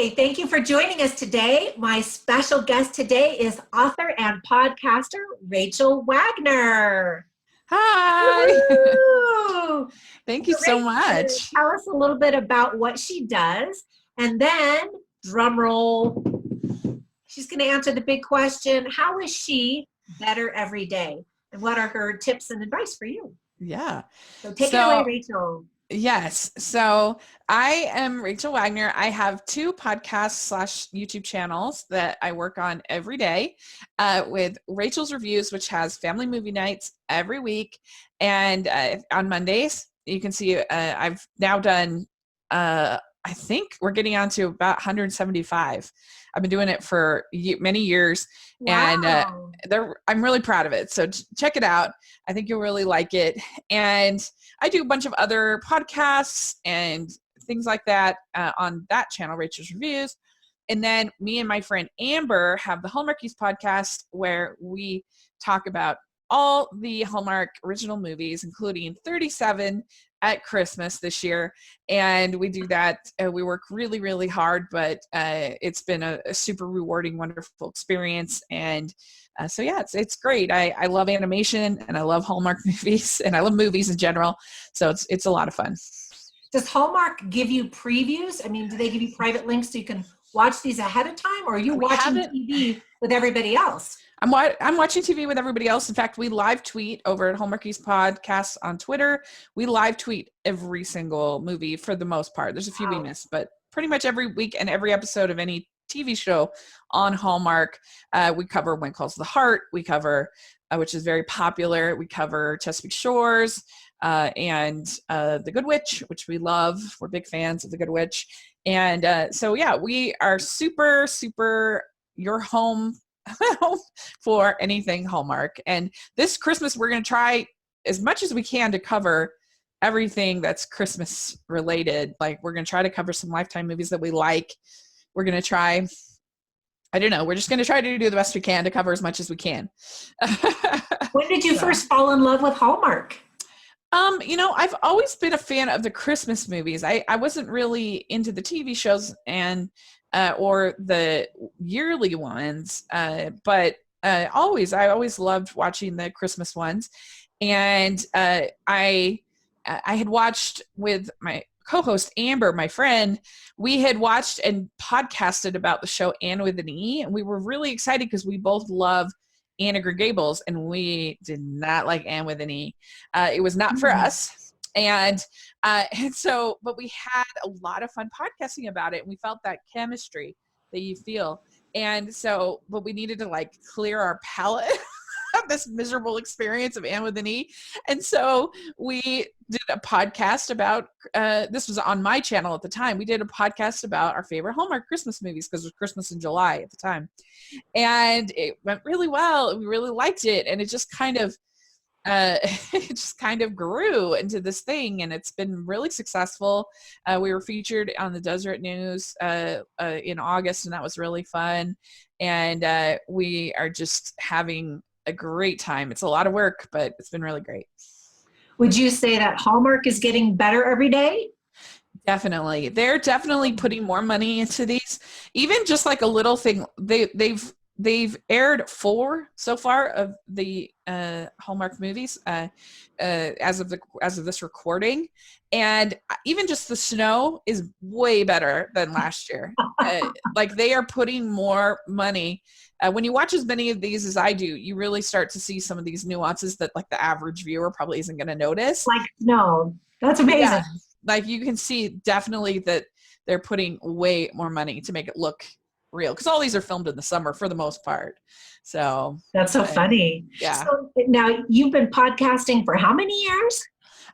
Hi, thank you for joining us today. My special guest today is author and podcaster Rachel Wagner. Hi. Woo-hoo! Thank you so much. Tell us a little bit about what she does, and then, drum roll, she's going to answer the big question, how is she better every day? And what are her tips and advice for you? Yeah. So take it away, Rachel. Yes. So I am Rachel Wagner. I have 2 podcasts / YouTube channels that I work on every day with Rachel's Reviews, which has family movie nights every week. And on Mondays, you can see I've now done, I think we're getting on to about 175. I've been doing it for many years. Wow. And I'm really proud of it. So check it out. I think you'll really like it. And I do a bunch of other podcasts and things like that on that channel, Rachel's Reviews. And then me and my friend Amber have the 𝐷𝐼𝐸 podcast, where we talk about all the Hallmark original movies, including 37 at Christmas this year. And we do that. We work really, really hard, but it's been a super rewarding, wonderful experience. And so yeah, it's great. I love animation and I love Hallmark movies and I love movies in general. So it's a lot of fun. Does Hallmark give you previews? I mean, do they give you private links so you can watch these ahead of time, or are you watching TV with everybody else? I'm watching TV with everybody else. In fact, we live tweet over at 𝐷𝐼𝐸's podcast on Twitter. We live tweet every single movie for the most part. There's a few we miss, but pretty much every week and every episode of any TV show on Hallmark, we cover When Calls the Heart. We cover, which is very popular. We cover Chesapeake Shores and The Good Witch, which we love. We're big fans of The Good Witch. And so, yeah, we are super, super your home for anything Hallmark. And this Christmas, we're going to try as much as we can to cover everything that's Christmas related. Like, we're going to try to cover some Lifetime movies that we like. We're going to try, I don't know, we're just going to try to do the best we can to cover as much as we can. When did you first fall in love with Hallmark? I've always been a fan of the Christmas movies. I wasn't really into the TV shows and or the yearly ones, but I always loved watching the Christmas ones. And I had watched with my co-host Amber, my friend, we had watched and podcasted about the show Anne with an E, and we were really excited because we both love Anne of Green Gables, and we did not like Anne with an E. It was not for us. And so, but we had a lot of fun podcasting about it, and we felt that chemistry that you feel. And so, but we needed to like clear our palate of this miserable experience of Anne with an E. And so we did a podcast about, this was on my channel at the time. We did a podcast about our favorite Hallmark Christmas movies because it was Christmas in July at the time. And it went really well. We really liked it. And it just kind of, grew into this thing, and it's been really successful. We were featured on the Deseret News in August, and that was really fun. And we are just having a great time. It's a lot of work, but it's been really great. Would you say that Hallmark is getting better every day? Definitely. They're definitely putting more money into these. Even just like a little thing, they've aired 4 so far of the Hallmark movies as of this recording, and even just the snow is way better than last year. Like, they are putting more money. When you watch as many of these as I do, you really start to see some of these nuances that like the average viewer probably isn't going to notice. Like, no, that's amazing. Yeah. Like, you can see definitely that they're putting way more money to make it look real, because all these are filmed in the summer for the most part. So that's so funny. Yeah. So now, you've been podcasting for how many years?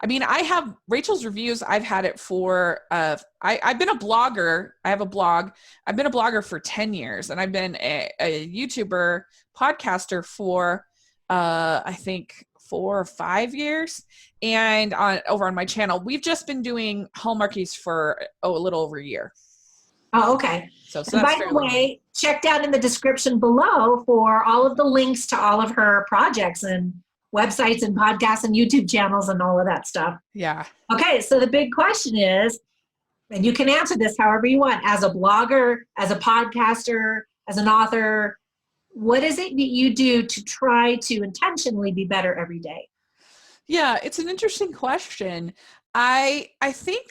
I mean, I have Rachel's Reviews. I've had it for, I've been a blogger. I have a blog. I've been a blogger for 10 years, and I've been a YouTuber podcaster for, I think 4 or 5 years. And over on my channel, we've just been doing Hallmarkies for a little over a year. Oh, okay. So by the way, check down in the description below for all of the links to all of her projects and websites and podcasts and YouTube channels and all of that stuff. Yeah. Okay, so the big question is, And you can answer this however you want, as a blogger, as a podcaster, as an author. What is it that you do to try to intentionally be better every day? Yeah, it's an interesting question. I think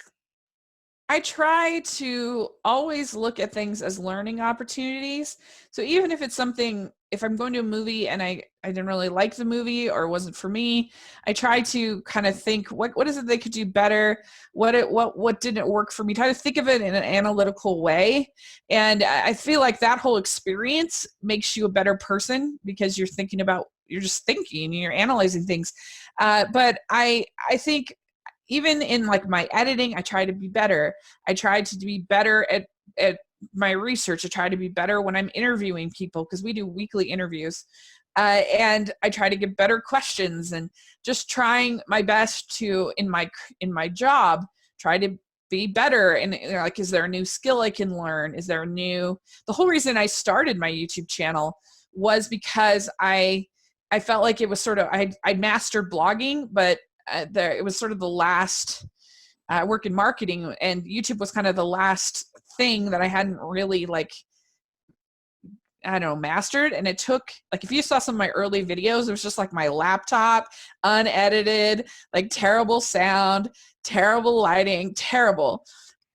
I try to always look at things as learning opportunities. So even if it's something, if I'm going to a movie and I didn't really like the movie or it wasn't for me, I try to kind of think, what is it they could do better? What didn't work for me? Try to think of it in an analytical way. And I feel like that whole experience makes you a better person because you're thinking about, you're just thinking, you're analyzing things. But I think even in like my editing, I try to be better. I try to be better at my research. I try to be better when I'm interviewing people because we do weekly interviews. And I try to get better questions and just trying my best to, in my job, try to be better. And like, is there a new skill I can learn? Is there the whole reason I started my YouTube channel was because I felt like it was sort of, I mastered blogging, but it was sort of the last work in marketing, and YouTube was kind of the last thing that I hadn't really I don't know, mastered. And it took, like, if you saw some of my early videos, it was just like my laptop, unedited, like terrible sound, terrible lighting, terrible.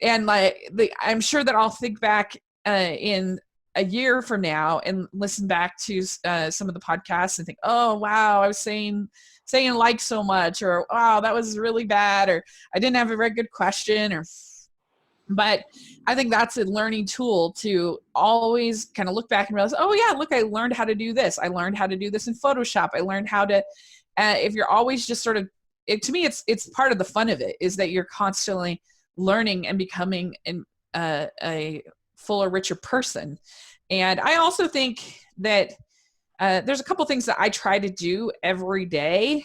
And I'm sure that I'll think back in a year from now and listen back to some of the podcasts and think, oh, wow, I was saying like so much, or wow, that was really bad, or I didn't have a very good question, but I think that's a learning tool to always kind of look back and realize, oh yeah, look, I learned how to do this. I learned how to do this in Photoshop. I learned how to, if you're always just sort of, to me, it's part of the fun of it is that you're constantly learning and becoming a fuller, richer person. And I also think that there's a couple things that I try to do every day.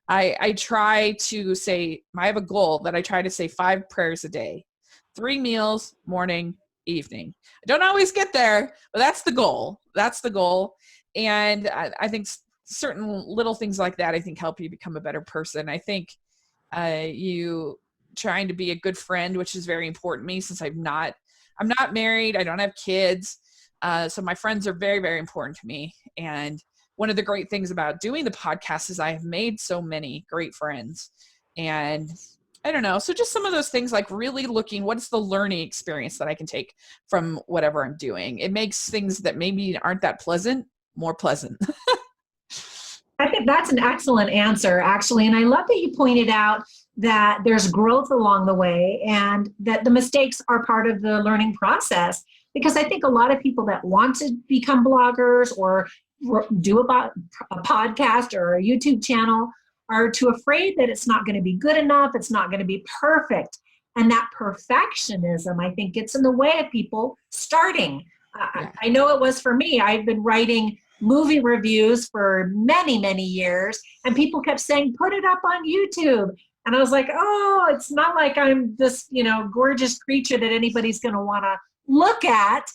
I try to say, I have a goal that I try to say 5 prayers a day, 3 meals, morning, evening. I don't always get there, but that's the goal. That's the goal. And I think certain little things like that, I think, help you become a better person. I think you trying to be a good friend, which is very important to me since I'm not married. I don't have kids. So my friends are very, very important to me. And one of the great things about doing the podcast is I have made so many great friends. And I don't know. So just some of those things, like really looking, what's the learning experience that I can take from whatever I'm doing? It makes things that maybe aren't that pleasant more pleasant. I think that's an excellent answer, actually. And I love that you pointed out that there's growth along the way and that the mistakes are part of the learning process. Because I think a lot of people that want to become bloggers or do a podcast or a YouTube channel are too afraid that it's not going to be good enough, it's not going to be perfect. And that perfectionism, I think, gets in the way of people starting. Yeah. I know it was for me. I've been writing movie reviews for many, many years, and people kept saying, put it up on YouTube. And I was like, oh, it's not like I'm this, gorgeous creature that anybody's going to want to look at.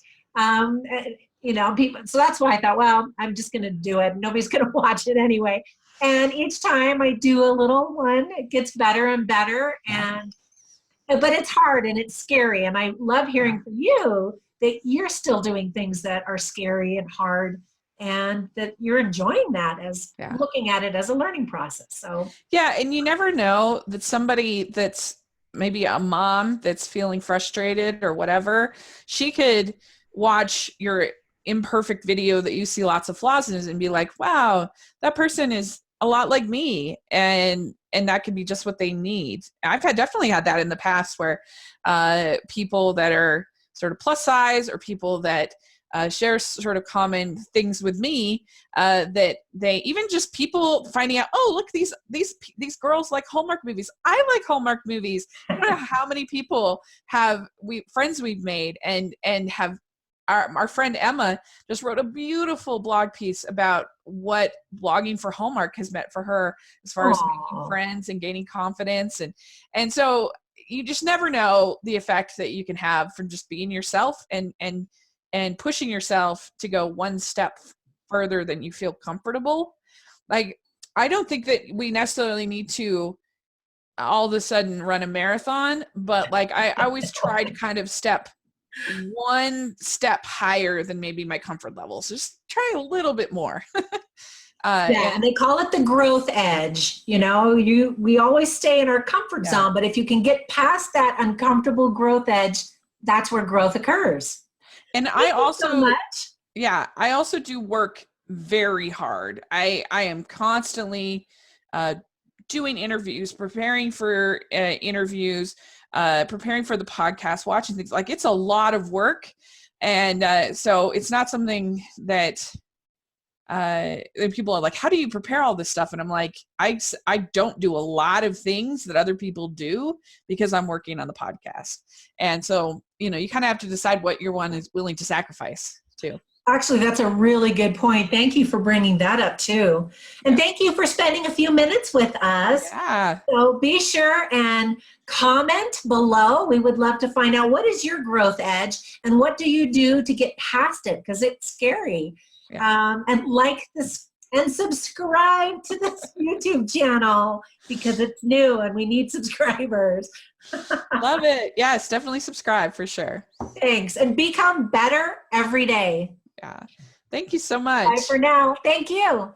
People. So that's why I thought, well, I'm just going to do it. Nobody's going to watch it anyway. And each time I do a little one, it gets better and better. But it's hard and it's scary. And I love hearing from you that you're still doing things that are scary and hard, and that you're enjoying that as looking at it as a learning process. So yeah, and you never know that somebody that's maybe a mom that's feeling frustrated or whatever, she could watch your imperfect video that you see lots of flaws in and be like, wow, that person is a lot like me, and that could be just what they need. I've definitely had that in the past where people that are sort of plus size or people that share sort of common things with me, that they, even just people finding out, oh, look, these girls like Hallmark movies. I like Hallmark movies. I don't know how many people friends we've made and have. Our friend Emma just wrote a beautiful blog piece about what blogging for Hallmark has meant for her as far as making friends and gaining confidence. And so you just never know the effect that you can have from just being yourself and pushing yourself to go one step further than you feel comfortable. Like, I don't think that we necessarily need to all of a sudden run a marathon, but like I always try to kind of step one step higher than maybe my comfort levels. Just try a little bit more. Yeah, and they call it the growth edge. You know, we always stay in our comfort zone, but if you can get past that uncomfortable growth edge, that's where growth occurs. And Thank I also, you so much. yeah, I also do work very hard. I am constantly doing interviews, preparing for interviews, preparing for the podcast, watching things. Like, it's a lot of work. And so it's not something that people are like, how do you prepare all this stuff? And I'm like, I don't do a lot of things that other people do because I'm working on the podcast. And so, you know, you kind of have to decide what your one is willing to sacrifice too. Actually, that's a really good point. Thank you for bringing that up too. And thank you for spending a few minutes with us. Yeah. So be sure and comment below. We would love to find out, what is your growth edge and what do you do to get past it? Because it's scary. Yeah. And like this and subscribe to this YouTube channel because it's new and we need subscribers. Love it. Yes, definitely subscribe for sure. Thanks. And become better every day. Yeah. Thank you so much. Bye for now. Thank you.